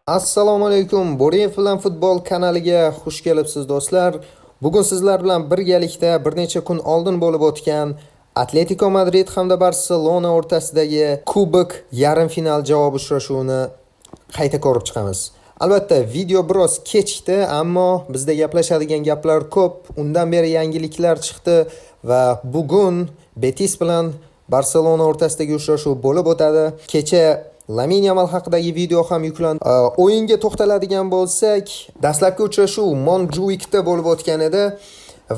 Assalomu alaykum. Bo'rin bilan futbol kanaliga xush kelibsiz do'stlar. Bugun sizlar bilan birgalikda bir necha kun oldin bo'lib o'tgan Atletico Madrid hamda Barselona o'rtasidagi Kubok yarim final javob uchrashuvini qayta ko'rib chiqamiz. Albatta, video biroz kechikdi, ammo bizda gaplashadigan gaplar ko'p. Undan beri yangiliklar chiqdi va bugun Betis bilan Barselona o'rtasidagi uchrashuv bo'lib o'tadi. Kecha Lamine Yamal haqidagi video ham yuklandi. O'yinga to'xtaladigan bo'lsak, dastlabki uchrashuv Montjuikda bo'lib o'tgan edi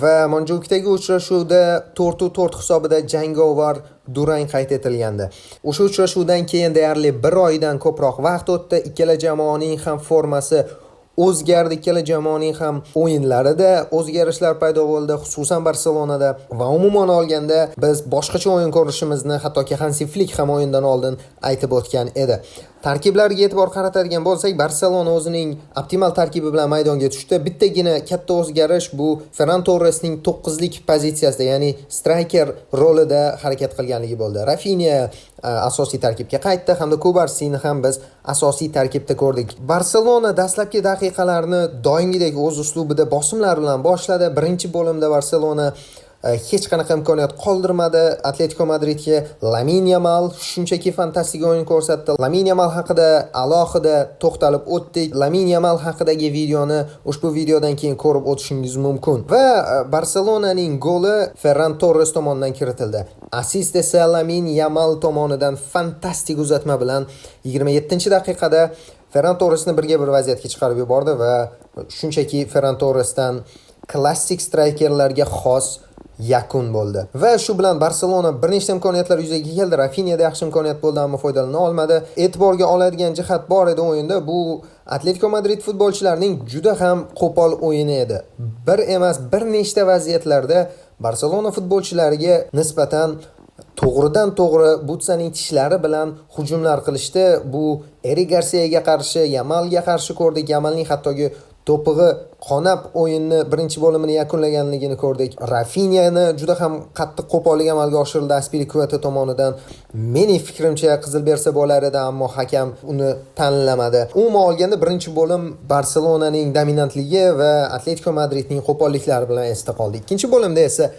va Montjuikdagi uchrashuvda 4-4 hisobida jangovar durang qayd etilgandi. O'sha uchrashuvdan keyin deyarli 1 oydan ko'proq vaqt o'tdi. Ikkala jamoaning ham formasi o'zgardi, ikkala jamoaning ham o'yinlarida o'zgarishlar paydo bo'ldi, xususan Barselonada va umuman olganda biz boshqacha o'yin ko'rishimizni hattoki Hansi Flick ham o'yindan oldin aytib o'tgan edi. Tarkiblarga e'tibor qaratadigan bo'lsak, Barselona o'zining optimal tarkibi bilan maydonga tushdi. Bittagina katta o'zgarish bu Ferran Torresning 9lik pozitsiyasida, ya'ni striker rolida harakat qilganligi bo'ldi. Rafinha asosiy tarkibga qaytdi hamda Kubarsini ham biz asosiy tarkibda ko'rdik. Barselona dastlabki daqiqalarni doimgidek o'z uslubida bosimlar bilan boshladi. Birinchi bo'limda Barselona hech qanaqa imkoniyat qoldirmadi Atletico Madridga. Lamine Yamal shunchaki fantastik o'yin ko'rsatdi. Lamine Yamal haqida alohida to'xtalib o'tdik. Lamine Yamal haqidagi videoni ushbu videodan keyin ko'rib o'tishingiz mumkin. Va Barselonaning goli Ferran Torres tomonidan kiritildi. Assist esa Lamine Yamal tomonidan fantastik uzatma bilan 27-daqiqada Ferran Torresni birga bir vaziyatga chiqarib yubordi va shunchaki Ferran Torresdan klassik strikerlarga xos yakun bo'ldi. Va shu bilan Barselona bir nechta imkoniyatlar yuzaga keldi. Rafinhada yaxshi imkoniyat bo'ldi, ammo foydalana olmadi. E'tiborga oladigan jihat bor edi o'yinda. Bu Atletico Madrid futbolchilarining juda ham qo'pol o'yini edi. Bir emas, bir nechta vaziyatlarda Barselona futbolchilariga nisbatan to'g'ridan to'g'ri Butsaning tishlari bilan hujumlar qilishdi. Bu Eric Garciaga qarshi, Yamalga qarshi ko'rdik. Yamalning hattoki to'pig'i qonab o'yinni birinchi bo'limini yakunlaganligini ko'rdik. Rafinhani juda ham qattiq qo'pollik amalga oshirildi Aspilicueta tomonidan. Mening fikrimcha qizil bersa bo'lar edi, ammo hakam uni tanlamadi. Umuman olganda birinchi bo'lim Barselonaning dominantligi va Atletico Madridning qo'polliklari bilan esda qoldi. Ikkinchi bo'limda esa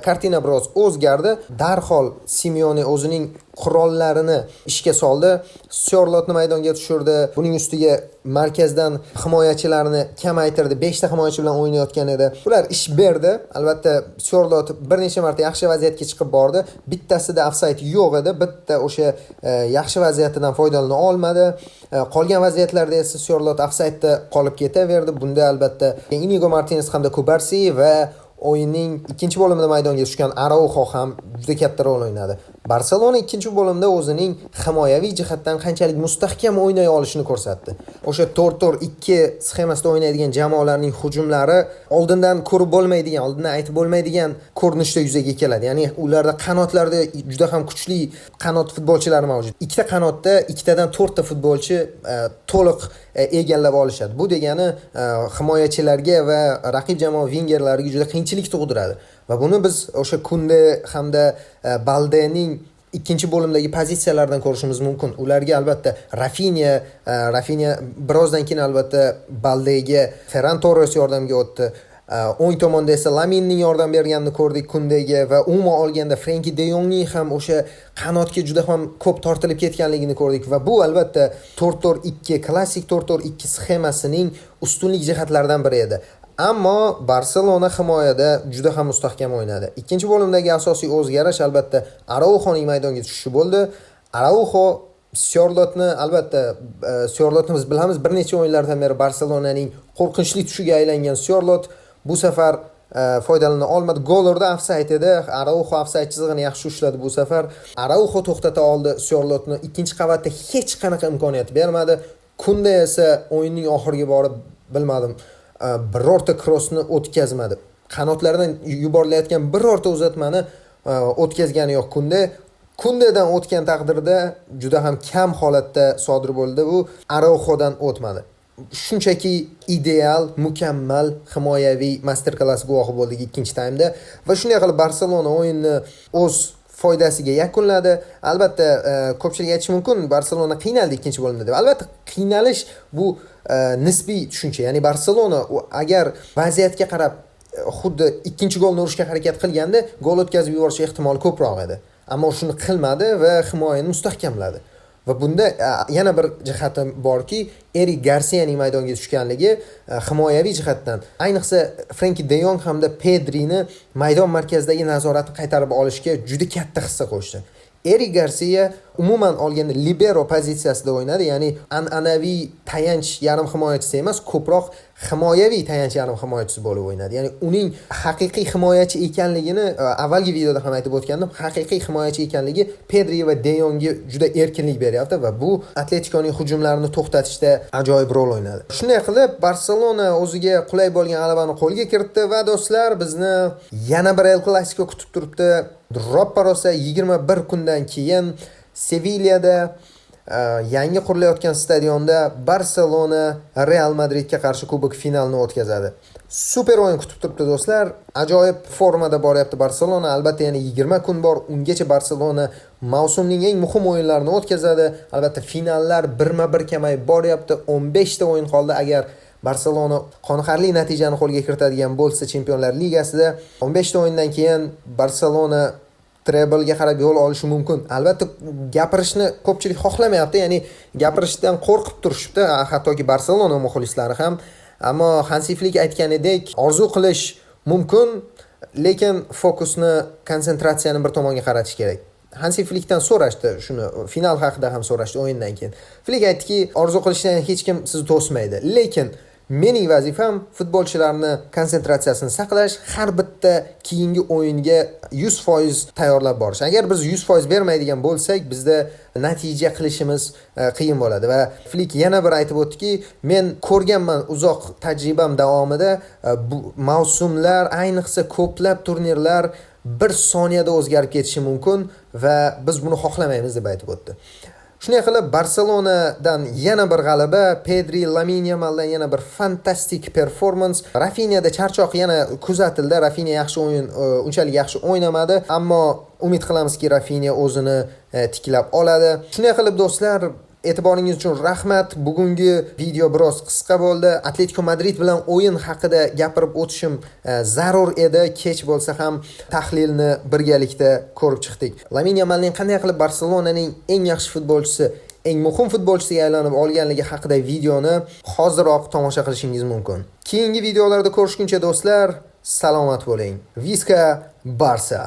kartina biroz o'zgardi. Darhol Simeone o'zining qurollarini ishga soldi. Syorlotni maydonga tushirdi. Buning ustiga markazdan himoyachilarni kamaytirdi. 5 ta himoyachi bilan o'ynayotgan edi. Ular ish berdi. Albatta Syorlot bir necha marta yaxshi vaziyatga chiqib bordi. Bittasida ofsayd yo'q edi. Bitta o'sha yaxshi vaziyatidan foydalana olmadi. Qolgan vaziyatlarda esa Syorlot ofsaydda qolib ketaverdi. Bunda albatta Inigo Martinez hamda Kubarsi va o'yinning ikkinchi bo'limida maydonga tushgan Araujo ham juda katta rol o'ynadi. Barselona ikkinchi bo'limda o'zining himoyaviy jihatdan qanchalik mustahkam o'ynay olishini ko'rsatdi. O'sha 4-4-2 sxemasida o'ynaydigan jamoalarning hujumlari oldindan ko'rib bo'lmaydigan, oldindan aytib bo'lmaydigan ko'rinishda yuzaga keladi. Ya'ni ularda qanotlarda juda ham kuchli qanot futbolchilari mavjud. Ikkita qanotda ikkitadan 4 ta futbolchi to'liq egallab olishadi. Bu degani himoyachilarga va raqib jamoa vingerlariga juda qiyinchilik tug'diradi. Va buni biz o'sha Kunde hamda Baldening ikkinchi bo'limdagi pozitsiyalardan ko'rishimiz mumkin. Ularga albatta Rafinha birozdan keyin albatta Baldega Ferran Torres yordamga o'tdi. O'ng tomonda esa Laminning yordam berganini ko'rdik Kundega va umuman olganda Frenkie de Jongning ham o'sha qanotga juda ham ko'p tortilib ketganligini ko'rdik va bu albatta 4-4-2 klassik 4-4-2 sxemasining ustunlik jihatlaridan biri edi. Ammo Barselona himoyada juda ham mustahkam o'ynadi. Ikkinchi bo'limdagi asosiy o'zgarish albatta Araujoning maydonga tushishi bo'ldi. Araujo Syorlotni albatta Syorlotni biz bilamiz, bir necha o'yinlardan beri Barselonaning qo'rqinchli tushiga aylangan Syorlot bu safar foydalana olmadi. Gol urdi, ofsayd edi. Araujo ofsayd chizig'ini yaxshi ushladi bu safar. Araujo to'xtata oldi Syorlotni. Ikkinchi qavatda hech qanaqa imkoniyat bermadi. Kunde esa o'yinning oxiriga borib bilmadim, birorta krossni o'tkazmadi. Qanotlardan yuborilayotgan birorta uzatmani o'tkazgani yo'q Kunde. Kundedan o'tgan taqdirda juda ham kam holatda sodir bo'ldi. Bu Araujodan o'tmadi. Shunchaki ideal, mukammal himoyaviy masterklass guvohi bo'ldik ikkinchi taymda va shunday qilib Barselona o'yinni o'z foydasiga yakunladi. Albatta, ko'pchilik aytishi mumkin, Barselona qiynaldi ikkinchi bo'limda deb. Albatta, qiynalish bu nisbiy tushuncha. Ya'ni Barselona agar vaziyatga qarab xuddi ikkinchi golni urishga harakat qilganda gol o'tkazib yuborish ehtimoli ko'proq edi. Ammo shuni qilmadi va himoyani mustahkamladi. Va bunda yana bir jihati borki, Erik Garsiyaning maydonga tushganligi himoyaviy jihatdan, ayniqsa Frenki de Jong hamda Pedrini maydon markazidagi nazoratni qaytarib olishga juda katta hissa qo'shdi. Erik Garsiya umuman olganda libero pozitsiyasida o'ynadi, ya'ni an'anaviy tayanch yarim himoyachisi emas, ko'proq himoyaviy tayanch yarim himoyachisi bo'lib o'ynadi. Ya'ni uning haqiqiy himoyachi ekanligini avvalgi videoda ham aytib o'tgandim. Haqiqiy himoyachi ekanligi Pedri va De Jongga juda erkinlik beryapti va bu Atletikoning hujumlarini to'xtatishda ajoyib rol o'ynadi. Shunday qilib, Barselona o'ziga qulay bo'lgan g'alabani qo'lga kiritdi va do'stlar, bizni yana bir El Clasico kutib turibdi. Roppa rosa 21 kundan keyin Sevillada yangi qurilayotgan stadionda Barselona Real Madridga qarshi kubok finalini o'tkazadi. Super o'yin kutib turibdi do'stlar. Ajoyib formada boryapti Barselona. Albatta yana 20 kun bor. Ungacha Barselona mavsumning eng muhim o'yinlarini o'tkazadi. Albatta finallar birma-bir kamayib boryapti. 15 ta o'yin qoldi. Agar Barselona qoniqarli natijani qo'lga kiritadigan bo'lsa Chempionlar Ligasida 15 ta o'yindan keyin Barselona trebelga qarab yo'l olishi mumkin. Albatta gapirishni ko'pchilik xohlamayapti, ya'ni gapirishdan qo'rqib turishibdi, hattoki Barselona muxlislari ham. Ammo Hansi Flik aytganidek, orzu qilish mumkin, lekin fokusni, konsentratsiyani bir tomonga qaratish kerak. Hansi Flikdan so'rashdi shuni, final haqida ham so'rashdi o'yindan keyin. Flik aytdiki, orzu qilishdan hech kim sizni to'smaydi, lekin mening vazifam futbolchilarni konsentratsiyasini saqlash, har bitta keyingi o'yinga 100% tayyorlab borish. Agar biz 100% bermaydigan bo'lsak, bizda natija qilishimiz qiyin bo'ladi va Flik yana bir aytib o'tdiki, men ko'rganman uzoq tajribam davomida bu mavsumlar, ayniqsa ko'plab turnirlar bir soniyada o'zgarib ketishi mumkin va biz buni xohlamaymiz deb aytib o'tdi. Shunday qilib Barselonadan yana bir g'alaba, Pedri, Lamine Yamaldan yana bir fantastik performance. Rafinhada charchoq yana kuzatildi. Rafinha yaxshi o'yin, unchalik yaxshi o'ynamadi, ammo umid qilamizki Rafinha o'zini tiklab oladi. Shunday qilib do'stlar, e'tiboringiz uchun rahmat. Bugungi video biroz qisqa bo'ldi. Atletico Madrid bilan o'yin haqida gapirib o'tishim zarur edi. Kech bo'lsa ham tahlilni birgalikda ko'rib chiqdik. Lamine Yamalning qanday qilib Barselonaning eng yaxshi futbolchisi, eng muhim futbolchisiga aylanib olganligi haqida videoni hoziroq tomosha qilishingiz mumkin. Keyingi videolarda ko'rishguncha do'stlar, salomat bo'ling. Viska Barsa.